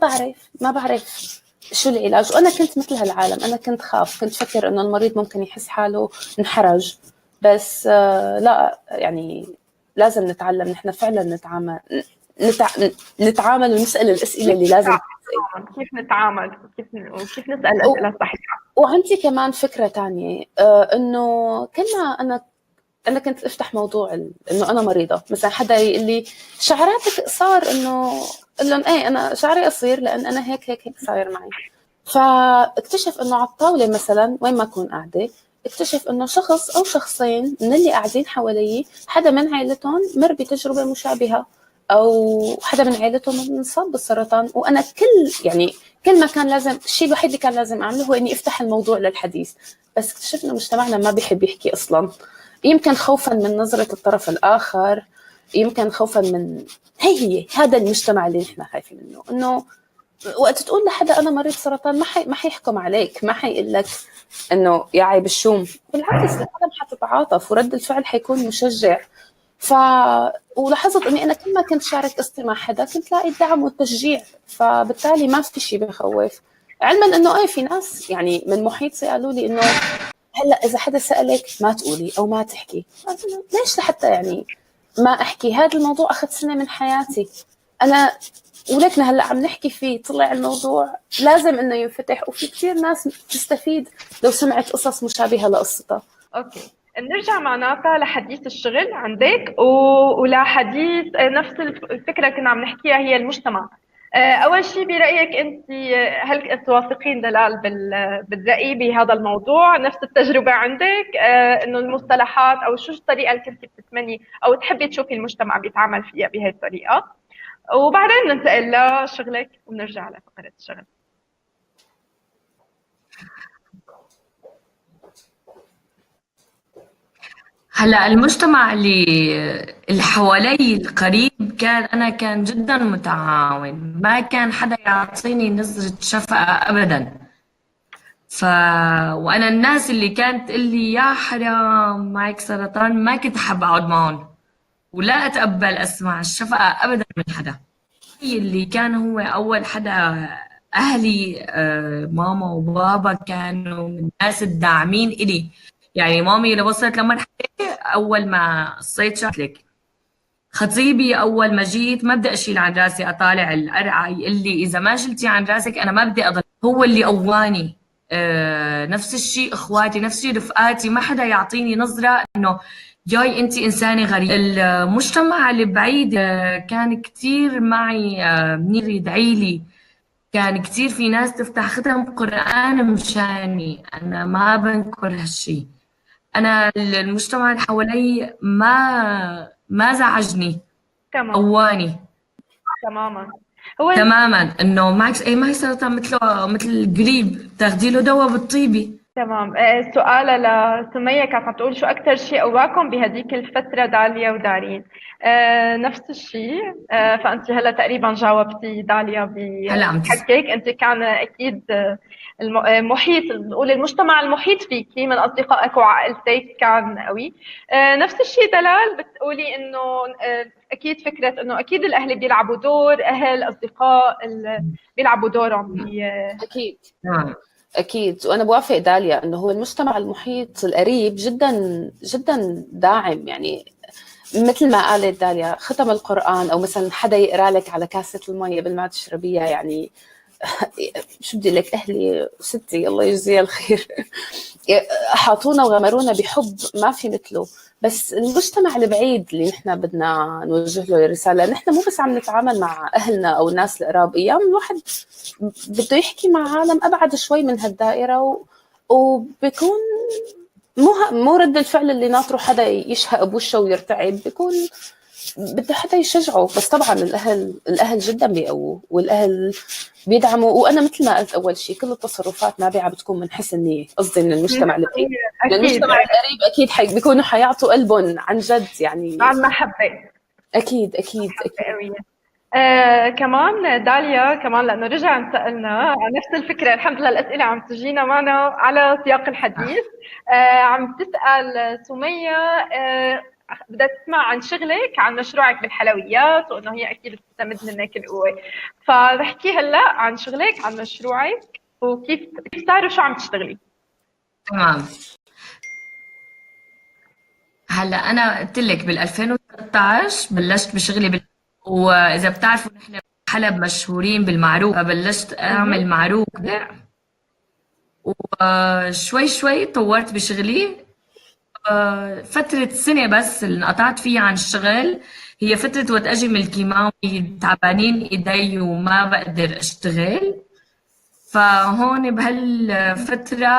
ما بعرف شو العلاج، وأنا كنت مثل هالعالم، أنا كنت خاف، كنت فكر إنه المريض ممكن يحس حاله انحرج. بس لا، يعني لازم نتعلم نحن فعلا نتعامل ونسأل الأسئلة اللي لازم تسأل. كيف نتعامل وكيف نسال الاسئله الصحيحه. وعندي كمان فكرة تانية، إنه كل ما أنا كنت أفتح موضوع إنه أنا مريضة، مثلا حدا يقول لي شعراتك قصار، إنه قل لهم إيه أنا شعري قصير لأن أنا هيك صاير معي. فاكتشف إنه على الطاولة مثلا وين ما أكون قاعدة، اكتشف إنه شخص أو شخصين من اللي قاعدين حوالي حدا من عائلتهم مر بتجربة مشابهة، أو حدا من عائلتهم انصاب بالسرطان، وأنا كل ما كان لازم، الشيء الوحيد اللي كان لازم أعمله هو إني أفتح الموضوع للحديث. بس اكتشفت إنه مجتمعنا ما بيحب يحكي أصلاً، يمكن خوفا من نظرة الطرف الآخر، يمكن خوفا من هي هذا المجتمع اللي نحن خايفين منه، إنه وقت تقول لحدا أنا مريض سرطان ما حيحكم عليك، ما حيقول لك إنه يا عيب الشوم، بالعكس العالم حتتعاطف ورد الفعل حيكون مشجع. ولاحظت إني أنا كل ما كنت شارك قصتي مع حدا كنت لاقي الدعم والتشجيع، فبالتالي ما في شيء بخوف. علما إنه في ناس يعني من محيطي قالوا لي إنه هلا اذا حدا سالك ما تقولي او ما تحكي، ليش لحتى يعني ما احكي؟ هذا الموضوع اخذ سنه من حياتي انا، ولكن هلا عم نحكي فيه، طلع الموضوع لازم انه ينفتح، وفي كثير ناس تستفيد لو سمعت قصص مشابهه لقصتها. اوكي، نرجع معناتها لحديث الشغل عندك ولحديث نفس الفكره كنا عم نحكيها هي المجتمع. اول شيء برايك انت، هل توافقين دلال بالراي بهذا الموضوع؟ نفس التجربه عندك انه المصطلحات، او شو الطريقه اللي كنت بتتمني او تحبي تشوفي المجتمع بيتعامل فيها بهي الطريقه؟ وبعدين ننتقل لشغلك ونرجع لفقره الشغل. هلا المجتمع اللي حوالي القريب كان جدا متعاون، ما كان حدا يعطيني نظرة شفقة ابدا. وانا الناس اللي كانت تقول لي يا حرام معك سرطان ما كنت احب اقعد معهم، ولا اتقبل اسمع الشفقة ابدا من حدا. اللي كان هو اول حدا اهلي، ماما وبابا كانوا من الناس الداعمين الي. يعني مامي لو وصلت لمرحله اول ما قصيت شكلك، خطيبي اول ما جيت ما بدي اشيل عن راسي اطالع القرعه يقول لي اذا ما شلتي عن راسك انا ما بدي اضل، هو اللي قواني. نفس الشيء اخواتي، نفس الشيء رفقاتي، ما حدا يعطيني نظره انه جاي انت انسانه غريبه. المجتمع اللي بعيد كان كثير معي، منير يدعي لي، كان كثير في ناس تفتح ختم قرآن مشاني، انا ما بنكر هالشيء. انا المجتمع اللي حوالي ما زعجني، تمام. قواني تماما. هو تماما، انه معك اي ما هي سرطان مثله مثل القريب، تاخدي له دواء بالطيبه. تمام. سؤال لسمية، كانت عم تقول شو أكثر شيء قواكم بهديك الفترة داليا ودارين؟ نفس الشيء. فأنت هلا تقريبا جاوبتي داليا هلا عم بحكيك. أنت كان أكيد المحيط، نقول المجتمع المحيط فيكي من أصدقائك وعائلتك كان قوي. نفس الشيء دلال بتقولي إنه أكيد فكرة إنه أكيد الأهل بيلعبوا دور، أهل أصدقاء بيلعبوا دورهم اكيد تمام. أكيد، وأنا بوافق داليا أنه هو المجتمع المحيط القريب جدا جدا داعم. يعني مثل ما قالت داليا، ختم القرآن أو مثلا حدا يقرأ لك على كاسة المية قبل ما تشربيها، يعني شو بدي لك، أهلي وستي الله يجزيها الخير حاطونا وغمرونا بحب ما في مثله. بس المجتمع البعيد اللي نحن بدنا نوجه له رسالة، نحن مو بس عم نتعامل مع أهلنا أو الناس القراب، أيام الواحد بده يحكي مع عالم أبعد شوي من هالدائرة وبيكون مو رد الفعل اللي ناطره حدا يشهق بوشه ويرتعب، بيكون بده حدا يشجعه. بس طبعا الأهل جدا بيقووا، والأهل بيدعموا. وأنا مثل ما قلت أول شيء، كل التصرفات نابعة بتكون من حسن نية، قصدي من المجتمع البعيد. من اكيد المجتمع القريب أكيد بيكونوا حيعطوا قلبهم عن جد يعني. عن محبه. أكيد أكيد أكيد. قوية. كمان داليا، كمان لأنه رجع سألنا عن نفس الفكرة، الحمد لله الأسئلة عم تجينا معنا على سياق الحديث. عم تسأل سمية، بدها تسمع عن شغلك، عن مشروعك بالحلويات، وإنه هي أكيد بتستمد منك القوة. فبحكي هلا عن شغلك، عن مشروعك، وكيف صار وشو عم تشتغلي. تمام. هلا انا قلت لك بال 2013 بلشت بشغلي واذا بتعرفوا نحن بحلب مشهورين بالمعروق، فبلشت اعمل معروق بيع، وشوي شوي طورت بشغلي. فترة سنة بس اللي انقطعت فيها عن الشغل هي فترة وقت اجي من الكيماوي تعبانين ايدي وما بقدر اشتغل. فهون بهالفترة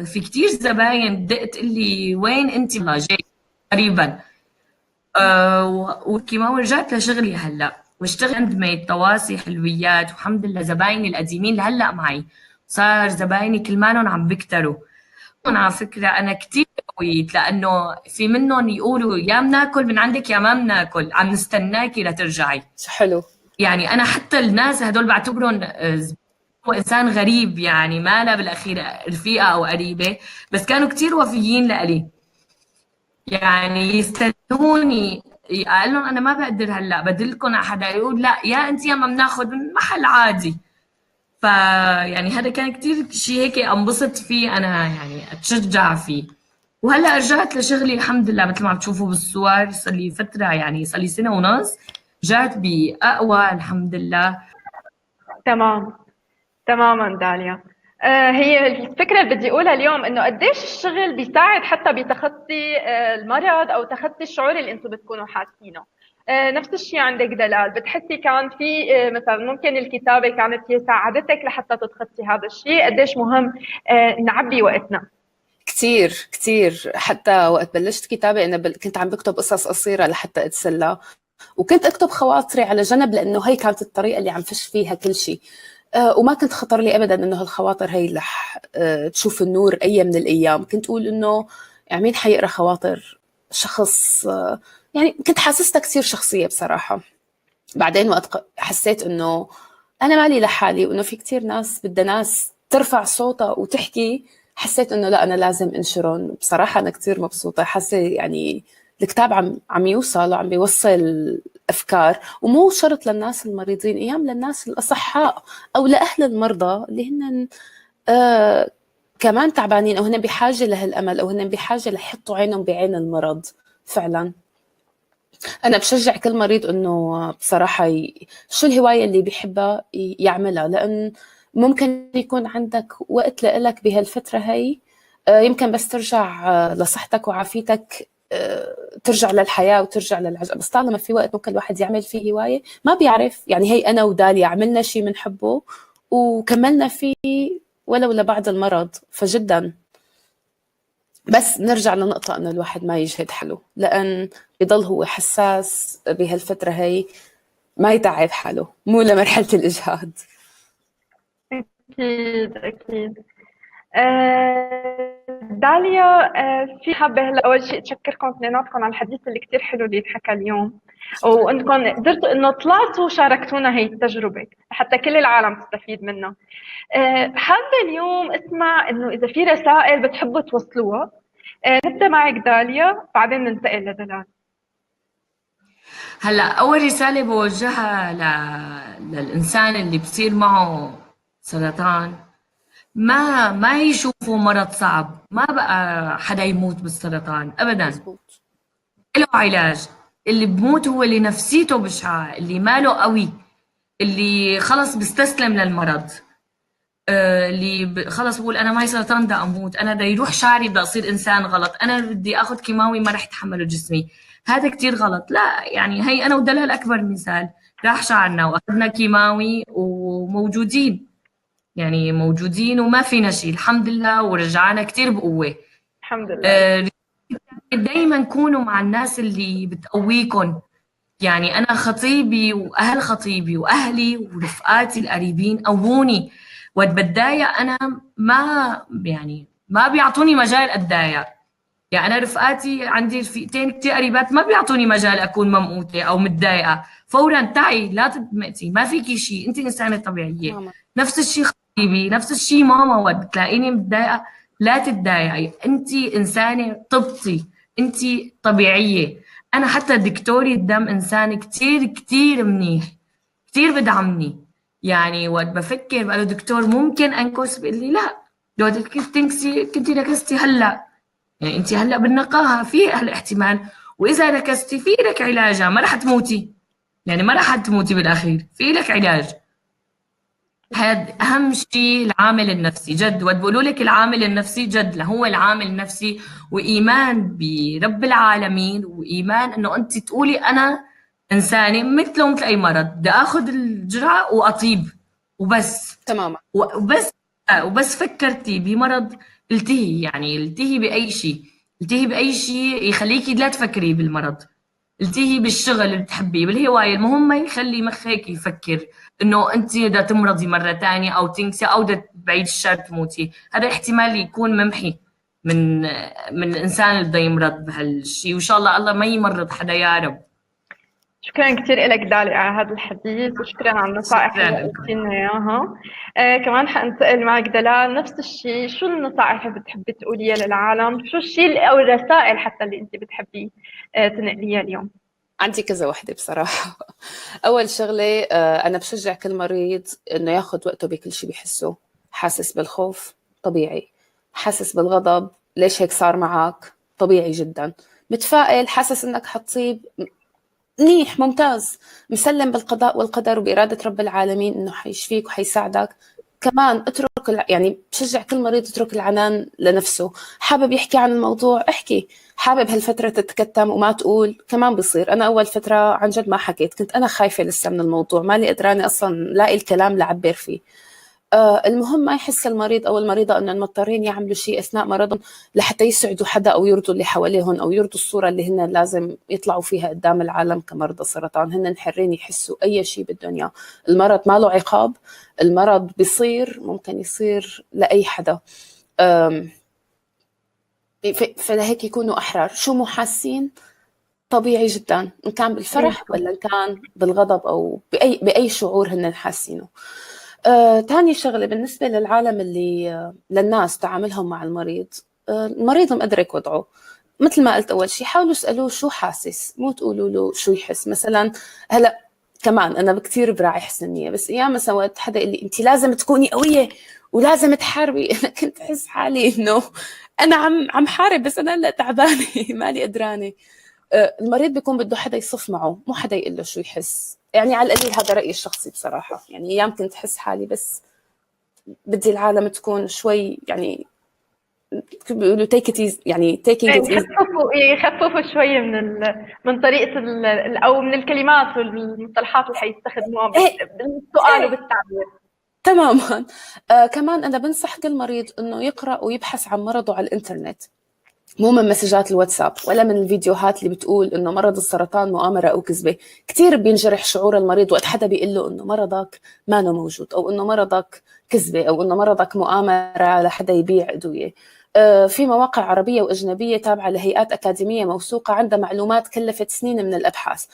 في كتير زباين دقت لي وين انت ما جاي قريبا. والكيماوي رجعت لشغلي هلا، واشتغل هاند ميد طواسي حلويات، والحمد لله زبايني القديمين لهلا معي، صار زبايني كلمانهم عم بيكتروا. على فكرة أنا كتير قويت، لأنه في منهم يقولوا يا بناكل من عندك يا ما بناكل، عم نستناكي لترجعي. حلو. يعني أنا حتى الناس هدول بعتبرهم هو إنسان غريب، يعني ما لا بالأخير رفيقة أو قريبة، بس كانوا كتير وفيين لإلي، يعني يستنوني. قال لهم أنا ما بقدر هلا بدلكم على حدا يقول لا يا أنت يا ما بناخذ من محل عادي. فيعني هذا كان كتير شيء هيك انبسط فيه أنا، يعني أتشجع فيه. وهلا رجعت لشغلي الحمد لله، مثل ما عم تشوفوا بالصور صار لي فترة، يعني صار لي سنة ونص رجعت بأقوى الحمد لله. تمام، تماما داليا. هي الفكرة اللي بدي أقولها اليوم إنه قديش الشغل بيساعد حتى بتخطي المرض أو تخطي الشعور اللي أنتم بتكونوا حاسينه. نفس الشيء عندك دلال، بتحسي كان في مثلا ممكن الكتابة كانت هي ساعدتك لحتى تتخطي هذا الشيء. قديش مهم نعبي وقتنا. كتير كتير. حتى وقت بلشت كتابة أنا كنت عم بكتب قصص قصيرة لحتى أتسلى، وكنت أكتب خواطري على جنب، لأنه هي كانت الطريقة اللي عم فش فيها كل شيء. وما كنت خطر لي أبدا أنه هالخواطر هي رح تشوف النور أي من الأيام. كنت أقول أنه يعني مين حيقرأ خواطر شخص يعني كنت حاسستها كتير شخصية بصراحة. بعدين وقت حسيت أنه أنا مالي لحالي، وأنه في كتير ناس بدها ناس ترفع صوتها وتحكي، حسيت أنه لا أنا لازم أنشرهم. بصراحة أنا كتير مبسوطة، حاسة يعني الكتاب عم يوصل وعم بيوصل أفكار، ومو شرط للناس المريضين، أيام للناس الأصحاء أو لأهل المرضى اللي هن كمان تعبانين، أو هن بحاجة لهالأمل، أو هن بحاجة ليحطوا عينهم بعين المرض فعلا. أنا بشجع كل مريض إنه بصراحة شو الهواية اللي بيحبها يعملها، لأن ممكن يكون عندك وقت لإلك بهالفترة هي، يمكن بس ترجع لصحتك وعافيتك، ترجع للحياة وترجع للعجل. بس طالما في وقت ممكن الواحد يعمل فيه هواية ما بيعرف. يعني هي أنا وداليا عملنا شيء بنحبه وكملنا فيه ولو لبعد المرض، فجدا. بس نرجع لنقطة أنه الواحد ما يجهد حاله، لأن بضل هو حساس بهالفترة هي، ما يتعب حاله، مو لمرحلة الإجهاد. أكيد أكيد. داليا، في حابة هلا أول شيء أشكركم اثنيناتكم على الحديث اللي كتير حلو اللي اتحكى اليوم، وإنكم قدرتوا إنه طلعتوا وشاركتونا هي التجربة حتى كل العالم تستفيد منها. حابة اليوم أسمع إنه إذا في رسائل بتحبوا توصلوها. نبدأ معك داليا، بعدين ننتقل لدلال. هلا أول رسالة بوجهها للإنسان اللي بصير معه سرطان، ما يشوفوا مرض صعب، ما بقى حدا يموت بالسرطان أبدا. مزبوط. له علاج. اللي بموت هو اللي نفسيته بشعة، اللي ماله قوي، اللي خلص بيستسلم للمرض، اللي خلص بقول انا معي سرطان بدي اموت، انا بدي يروح شعري بدي اصير انسان غلط، انا بدي اخذ كيماوي ما رح يتحمله جسمي. هذا كتير غلط. لا يعني هي انا ودلال اكبر مثال، راح شعرنا واخذنا كيماوي وموجودين، يعني موجودين وما فينا شيء الحمد لله، ورجعنا كتير بقوة. الحمد لله. دايما كونوا مع الناس اللي بتقويكم. يعني أنا خطيبي وأهل خطيبي وأهلي ورفقاتي القريبين قووني، وقت بتضايق أنا ما بيعطوني مجال أتضايق. يعني أنا رفقاتي عندي رفيقتين كتير قريبات ما بيعطوني مجال أكون ممقوتة أو متضايقة، فورا تعي لا تدمقتي ما فيكي شيء، أنت إنسانة طبيعية. ماما. نفس الشيء خطيبي، نفس الشيء ماما، وقت بتلاقيني متضايقة لا تتضايقي، أنت إنسانة طبتي، أنت طبيعية. أنا حتى دكتوري الدم إنسان كتير كتير منيح، كتير بدعمني. يعني وقت بفكر بقى له دكتور ممكن أنكس، بيقول لي لا، لو كنت تنكسي كنتي نكستي هلأ، يعني انت هلا بالنقاهه في هالاحتمال، واذا ركزتي في لك علاجها ما رح تموتي، يعني ما رح تموتي بالاخير، في لك علاج. هذا اهم شيء، العامل النفسي جد. وقت بقولوا لك العامل النفسي جد هو العامل النفسي، وايمان برب العالمين، وايمان انه انت تقولي انا انسانه مثله مثل اي مرض، بدي اخذ الجرعه واطيب وبس. تماما. وبس وبس فكرتي بمرض التهي، يعني التهي بأي شيء، التهي بأي شيء يخليكي لا تفكري بالمرض، التهي بالشغل اللي بتحبيه، بالهواية، المهم ما يخلي مخك يفكر انه انت بدها تمرضي مرة تانية او تنكسي او بدها بعيد الشر تموتي. هذا احتمال يكون ممحي من الانسان اللي بده يمرض بهالشيء، وان شاء الله الله ما يمرض حدا يا رب. شكرا كثير لك دالي على هذا الحديث، وشكرا على النصائح شكرا اللي لكم. قلتي لنا اياها. كمان حنسأل معك دلال نفس الشيء، شو النصائح اللي بتحبي تقوليها للعالم؟ شو الشيء او الرسائل حتى اللي انت بتحبي تنقليها اليوم؟ عندي كذا وحدة بصراحة. أول شغلة أنا بشجع كل مريض إنه ياخد وقته بكل شيء بيحسه. حاسس بالخوف طبيعي، حاسس بالغضب ليش هيك صار معك طبيعي جدا، متفائل حاسس إنك حتصيب منيح ممتاز، مسلم بالقضاء والقدر وبإرادة رب العالمين إنه حيشفيك وحيساعدك. كمان اترك يعني بشجع كل مريض اترك العنان لنفسه. حابب يحكي عن الموضوع احكي، حابب هالفترة تتكتم وما تقول كمان بصير. أنا أول فترة عن جد ما حكيت، كنت أنا خايفة لسه من الموضوع، مالي قدراني أصلا لاقي الكلام لعبر فيه. المهم ما يحس المريض أو المريضة أنهم مضطرين يعملوا شيء أثناء مرضهم لحتى يسعدوا حدا أو يرضوا اللي حواليهم أو يرضوا الصورة اللي هن لازم يطلعوا فيها قدام العالم كمرضى سرطان. هن حرين يحسوا أي شيء بالدنيا، المرض ما له عقاب، المرض بيصير ممكن يصير لأي حدا. فلهيك يكونوا أحرار، شو مو حاسين طبيعي جدا، إن كان بالفرح ولا إن كان بالغضب أو بأي شعور هن حاسينه. تاني شغلة بالنسبة للعالم اللي للناس تعاملهم مع المريض، المريض مدرك وضعه. مثل ما قلت أول شيء حاولوا اسألوه شو حاسس، مو تقولوا له شو يحس. مثلا هلأ كمان أنا كتير براعي حسن النية، بس أيام مثلا وقت حدا يقول لي أنت لازم تكوني قوية ولازم تحاربي، أنا كنت أحس حالي إنه أنا عم حارب بس أنا هلا تعبانة مالي قدرانة. المريض بيكون بده حدا يصف معه، مو حدا يقول له شو يحس. يعني على القليل هذا رأيي الشخصي بصراحة. يعني أيام كنت أحس حالي بس بدي العالم تكون شوي يعني بيقولوا take it easy، يعني taking it easy. يخففوا شوي من طريقة أو من الكلمات والمصطلحات اللي حيستخدموها بالسؤال وبالتعبير. تماما. كمان أنا بنصح كل مريض إنه يقرأ ويبحث عن مرضه على الإنترنت، مو من مسجات الواتساب ولا من الفيديوهات اللي بتقول إنه مرض السرطان مؤامرة أو كذبة. كتير بينجرح شعور المريض وقت حدا بيقول له إنه مرضك ما له موجود، أو إنه مرضك كذبة، أو إنه مرضك مؤامرة لحدا يبيع أدوية. في مواقع عربية وأجنبية تابعة لهيئات أكاديمية موثوقة عندها معلومات كلفت سنين من الأبحاث.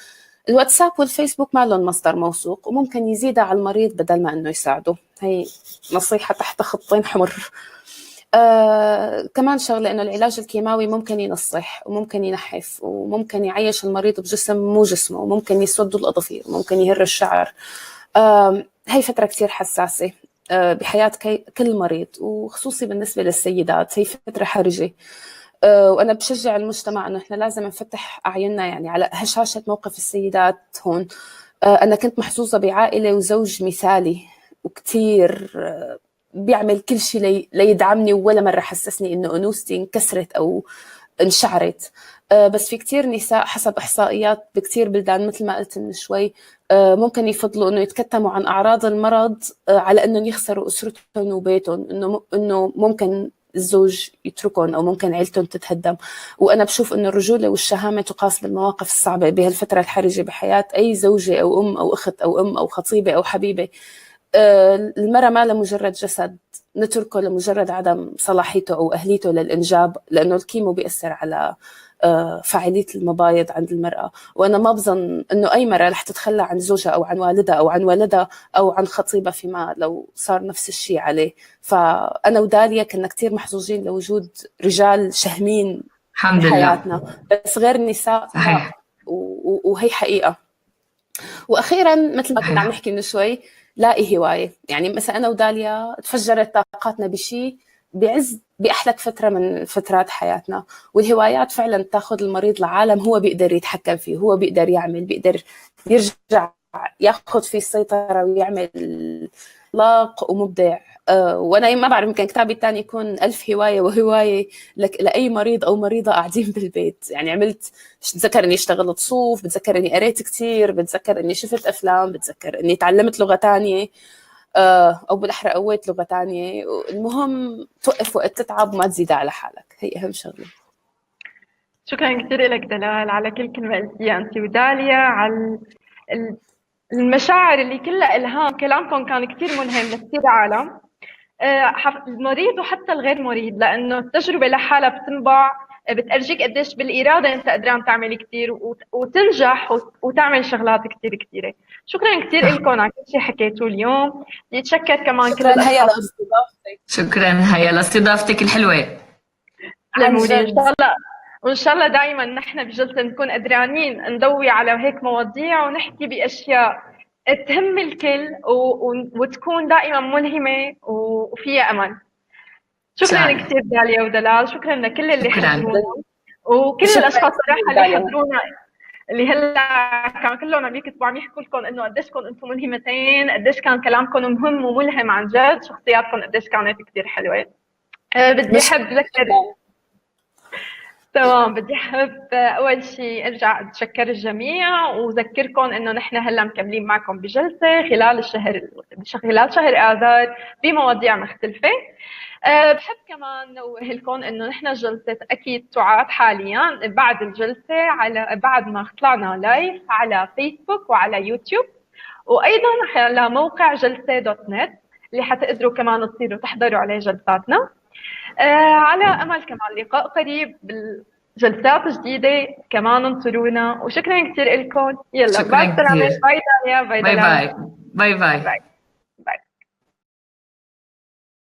الواتساب والفيسبوك ما لهم مصدر موثوق وممكن يزيدها على المريض بدل ما إنه يساعده. هي نصيحة تحت خطين حمر. كمان شغلة إنه العلاج الكيماوي ممكن ينصح وممكن ينحف وممكن يعيش المريض بجسم مو جسمه، وممكن يسود الأظافير وممكن يهر الشعر. هي فترة كتير حساسة بحياة كل مريض، وخصوصي بالنسبة للسيدات هي فترة حرجة. وأنا بشجع المجتمع إنه إحنا لازم نفتح أعيننا يعني على هشاشة موقف السيدات هون. أنا كنت محظوظة بعائلة وزوج مثالي وكتير بيعمل كل شيء ليدعمني، ولا مرة حسسني إنه أنوثتي انكسرت أو انشعرت. بس في كتير نساء حسب إحصائيات بكتير بلدان مثل ما قلت من شوي ممكن يفضلوا إنه يتكتموا عن أعراض المرض على إنهم يخسروا أسرتهم وبيتهم، إنه ممكن الزوج يتركهم أو ممكن عيلتهم تتهدم. وأنا بشوف إنه الرجولة والشهامة تقاس بالمواقف الصعبة بهالفترة الحرجة بحياة أي زوجة أو أم أو أخت أو أم أو خطيبة أو حبيبة. المرأة ما لمجرد جسد نتركه لمجرد عدم صلاحيته أو أهليته للإنجاب، لأنه الكيمو بيأثر على فاعلية المبايض عند المرأة. وأنا ما بظن أنه أي مرأة رح تتخلى عن زوجها أو عن والدها أو عن ولدها أو عن خطيبها فيما لو صار نفس الشيء عليه. فأنا وداليا كنا كتير محظوظين لوجود رجال شهمين الحمد لله. بحياتنا، بس غير النساء لا. صحيح. وهي حقيقة. وأخيرا مثل ما كنا عم صحيح. نحكي من شوي، لاقي هواية. يعني مثلا أنا وداليا تفجرت طاقاتنا بشيء بعز بأحلى فترة من فترات حياتنا، والهوايات فعلا تاخذ المريض لعالم هو بيقدر يتحكم فيه، هو بيقدر يعمل، بيقدر يرجع ياخذ فيه السيطرة ويعمل لاق ومبدع. وأنا ما بعرف يمكن كتابي الثاني يكون 1000 هواية وهواية لأي مريض أو مريضة قاعدين بالبيت. يعني عملت، بتذكر إني اشتغلت صوف، بتذكر إني قريت كتير، بتذكر إني شفت أفلام، بتذكر إني تعلمت لغة تانية أو بالأحرى قويت لغة تانية. المهم توقف وقت تتعب وما تزيد على حالك، هي أهم شغلة. شكرا كثير لك دلال على كل كلمة قلتيها أنت وداليا، على المشاعر اللي كلها إلهام. كلامكم كان كثير ملهم لكثير عالم، المريض وحتى الغير مريض، لأنه التجربة لحالها بتنبع، بتأرجيك قديش بالإرادة أنت قدران تعمل كثير وتنجح وتعمل شغلات كثير كثيرة. شكرا كثير لكم على كل شيء حكيتوه اليوم. بتشكر كمان كل شكرا هيا الأشخاص. لاستضافتك. شكرا هيا لاستضافتك الحلوة. تسلموا لي. إن شاء الله، وإن شاء الله دائما نحن بجلسة نكون قدرانين نضوي على هيك مواضيع ونحكي بأشياء تهم الكل وتكون دائما ملهمة وفيها أمل. شكرا كثير داليا ودلال، شكرا لكل اللي شكراً. حضرونا وكل الاشخاص صراحه اللي دايماً. حضرونا، اللي هلا كان كلهم عم يكتبوا عم يحكوا لكم انه قديش انتم ملهمتين، قديش كان كلامكم مهم وملهم عن جد، شخصياتكم قديش كانت كثير حلوه. بدي احب اذكر تمام، بدي احب اول شيء ارجع اتشكر الجميع واذكركم انه نحن هلا مكملين معكم بجلسه خلال خلال شهر اذار بمواضيع مختلفه. بحب كمان نوه لكم انه نحن جلسة اكيد تعاد حاليا بعد الجلسة على بعد ما طلعنا لايف على فيسبوك وعلى يوتيوب، وايضا على موقع جلسة دوت نت اللي حتقدروا كمان تصيروا تحضروا عليه جلساتنا. على امل كمان لقاء قريب بالجلسات جديدة، كمان انطرونا. وشكرا كثير لكم. يلا شكراً بعد السلامة. كتير. باي داليا. باي باي دلال. باي. باي باي. باي.